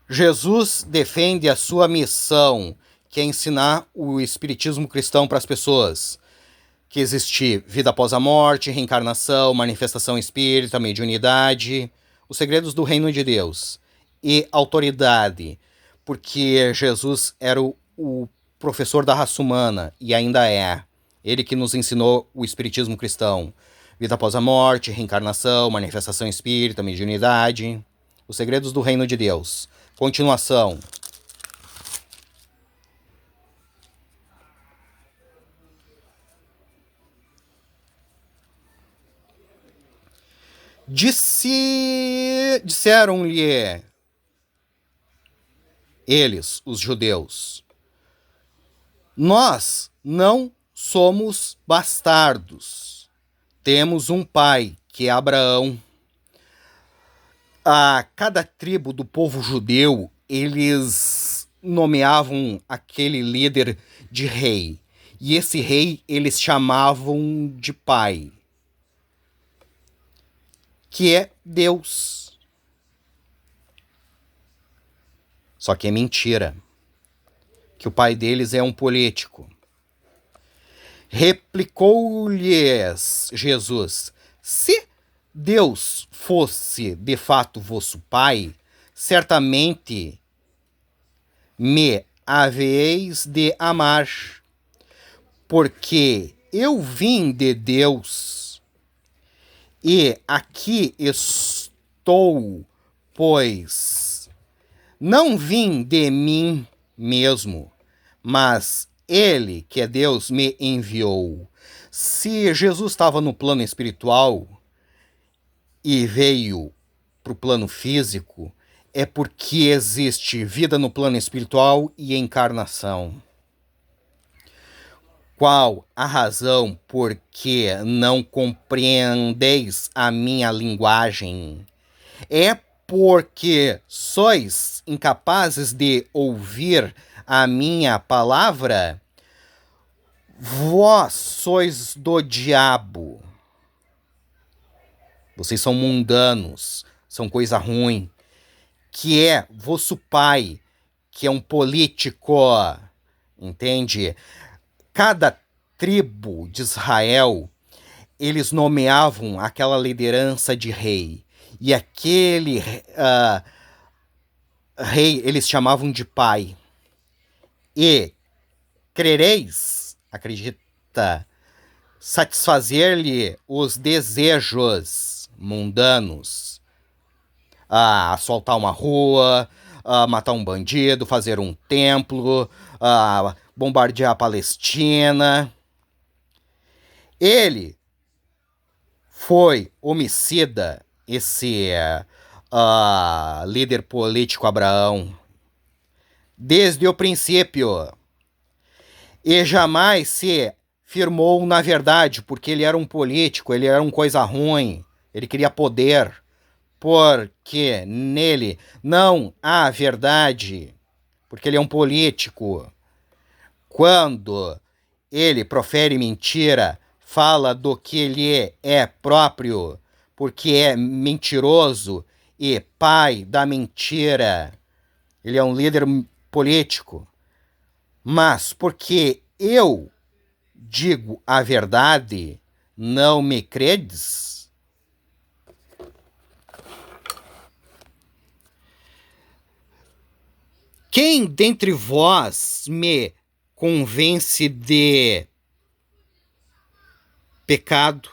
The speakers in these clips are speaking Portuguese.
Jesus defende a sua missão, que é ensinar o espiritismo cristão para as pessoas. Que existe vida após a morte, reencarnação, manifestação espírita, mediunidade, os segredos do reino de Deus. E autoridade, porque Jesus era o professor da raça humana, e ainda é. Ele que nos ensinou o espiritismo cristão. Vida após a morte, reencarnação, manifestação espírita, mediunidade, os segredos do reino de Deus. Continuação. Disseram-lhe eles, os judeus: nós não somos bastardos. Temos um pai, que é Abraão. A cada tribo do povo judeu, eles nomeavam aquele líder de rei. E esse rei eles chamavam de pai, que é Deus. Só que é mentira, que o pai deles é um político. Replicou-lhes Jesus: se Deus fosse de fato vosso pai, certamente me haveis de amar, porque eu vim de Deus, e aqui estou, pois não vim de mim mesmo, mas Ele, que é Deus, me enviou. Se Jesus estava no plano espiritual e veio para o plano físico, é porque existe vida no plano espiritual e encarnação. Qual a razão por que não compreendeis a minha linguagem? É porque sois incapazes de ouvir a minha palavra? Vós sois do diabo. Vocês são mundanos, são coisa ruim. Que é vosso pai, que é um político, entende? Cada tribo de Israel, eles nomeavam aquela liderança de rei. E aquele rei eles chamavam de pai. E crereis, acredita, satisfazer-lhe os desejos mundanos. Assaltar uma rua, matar um bandido, fazer um templo, bombardear a Palestina. Ele foi homicida, esse líder político Abraão, desde o princípio. E jamais se firmou na verdade, porque ele era um político, ele era uma coisa ruim, ele queria poder, porque nele não há verdade, porque ele é um político. Quando ele profere mentira, fala do que ele é próprio, porque é mentiroso e pai da mentira. Ele é um líder político. Mas porque eu digo a verdade, não me credes? Quem dentre vós me convence de pecado?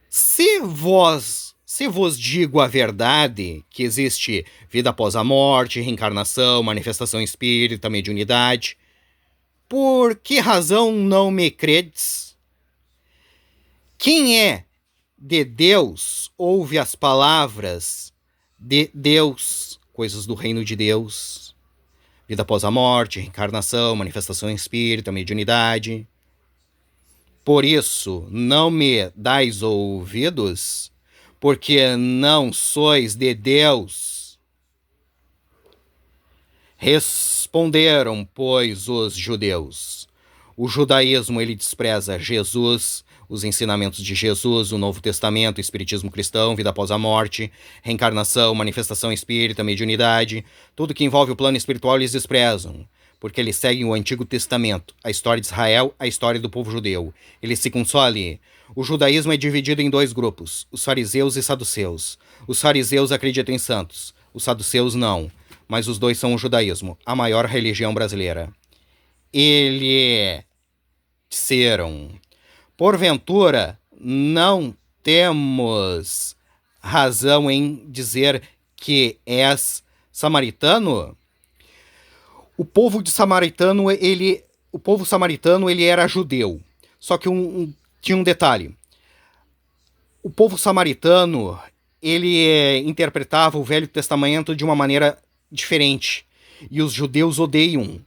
Se vos digo a verdade, que existe vida após a morte, reencarnação, manifestação espírita, mediunidade, por que razão não me credes? Quem é de Deus ouve as palavras de Deus, coisas do reino de Deus, vida após a morte, reencarnação, manifestação espírita, mediunidade. Por isso, não me dais ouvidos, porque não sois de Deus. Responderam, pois, os judeus. O judaísmo, ele despreza Jesus, os ensinamentos de Jesus, o Novo Testamento, o Espiritismo cristão, vida após a morte, reencarnação, manifestação espírita, mediunidade, tudo que envolve o plano espiritual eles desprezam, porque eles seguem o Antigo Testamento, a história de Israel, a história do povo judeu. Eles ficam só ali. O judaísmo é dividido em dois grupos, os fariseus e saduceus. Os fariseus acreditam em santos, os saduceus não, mas os dois são o judaísmo, a maior religião brasileira. Eles disseram: porventura, não temos razão em dizer que és samaritano? O povo samaritano, ele era judeu. Só que tinha um detalhe. O povo samaritano, ele interpretava o Velho Testamento de uma maneira diferente. E os judeus odeiam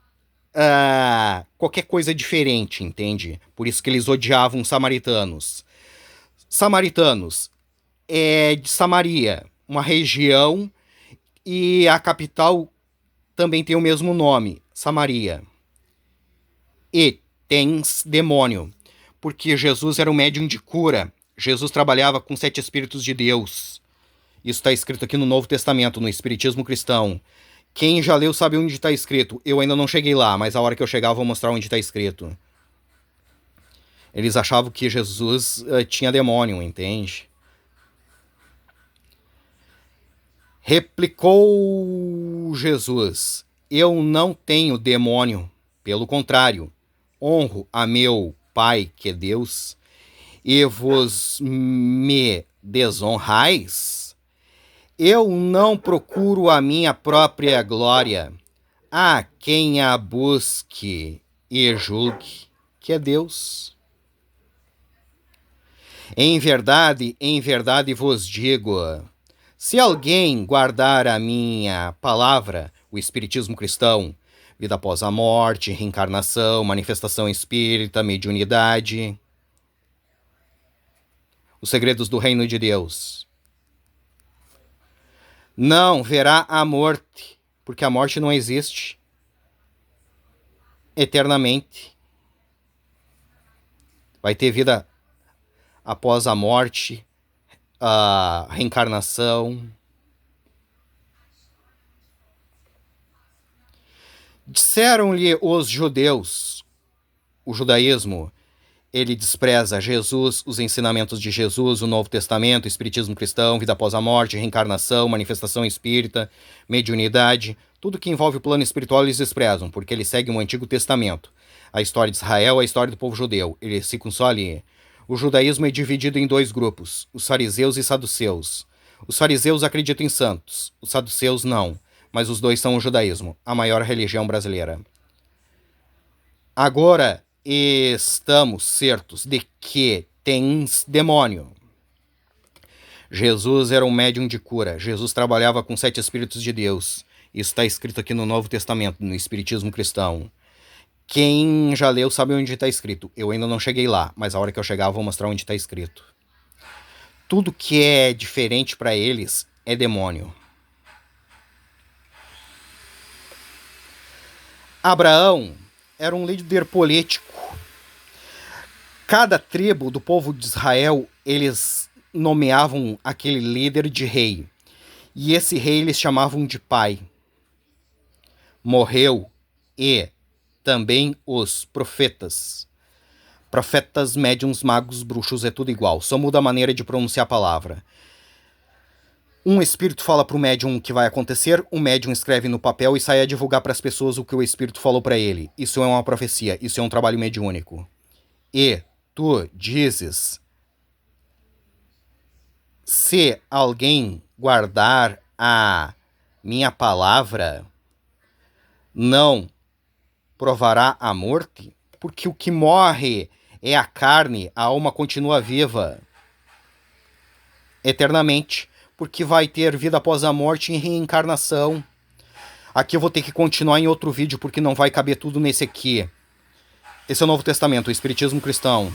qualquer coisa diferente, entende? Por isso que eles odiavam os samaritanos. Samaritanos é de Samaria, uma região, e a capital também tem o mesmo nome, Samaria. E tem demônio, porque Jesus era um médium de cura. Jesus trabalhava com 7 Espíritos de Deus. Isso está escrito aqui no Novo Testamento, no Espiritismo cristão. Quem já leu sabe onde está escrito. Eu ainda não cheguei lá, mas a hora que eu chegar eu vou mostrar onde está escrito. Eles achavam que Jesus tinha demônio, entende? Replicou Jesus: eu não tenho demônio, pelo contrário, honro a meu Pai, que é Deus, e vos me desonrais? Eu não procuro a minha própria glória. Há quem a busque e julgue, que é Deus. Em verdade vos digo, se alguém guardar a minha palavra, o Espiritismo cristão, vida após a morte, reencarnação, manifestação espírita, mediunidade, os segredos do reino de Deus, não verá a morte, porque a morte não existe eternamente. Vai ter vida após a morte, a reencarnação. Disseram-lhe os judeus, o judaísmo, ele despreza Jesus, os ensinamentos de Jesus, o Novo Testamento, o Espiritismo cristão, vida após a morte, reencarnação, manifestação espírita, mediunidade, tudo que envolve o plano espiritual eles desprezam, porque eles seguem o Antigo Testamento, a história de Israel, a história do povo judeu, eles ficam só ali. O judaísmo é dividido em dois grupos, os fariseus e saduceus. Os fariseus acreditam em santos, os saduceus não, mas os dois são o judaísmo, a maior religião brasileira. Agora estamos certos de que tens demônio. Jesus era um médium de cura. Jesus trabalhava com 7 Espíritos de Deus. Isso está escrito aqui no Novo Testamento, no Espiritismo cristão. Quem já leu sabe onde está escrito. Eu ainda não cheguei lá, mas a hora que eu chegar eu vou mostrar onde está escrito. Tudo que é diferente para eles é demônio. Abraão era um líder político. Cada tribo do povo de Israel, eles nomeavam aquele líder de rei. E esse rei eles chamavam de pai. Morreu e também os profetas. Profetas, médiuns, magos, bruxos, é tudo igual. Só muda a maneira de pronunciar a palavra. Um espírito fala para o médium o que vai acontecer, o médium escreve no papel e sai a divulgar para as pessoas o que o espírito falou para ele. Isso é uma profecia, isso é um trabalho mediúnico. E tu dizes: se alguém guardar a minha palavra, não provará a morte? Porque o que morre é a carne, a alma continua viva eternamente, porque vai ter vida após a morte e reencarnação. Aqui eu vou ter que continuar em outro vídeo, porque não vai caber tudo nesse aqui. Esse é o Novo Testamento, o Espiritismo cristão.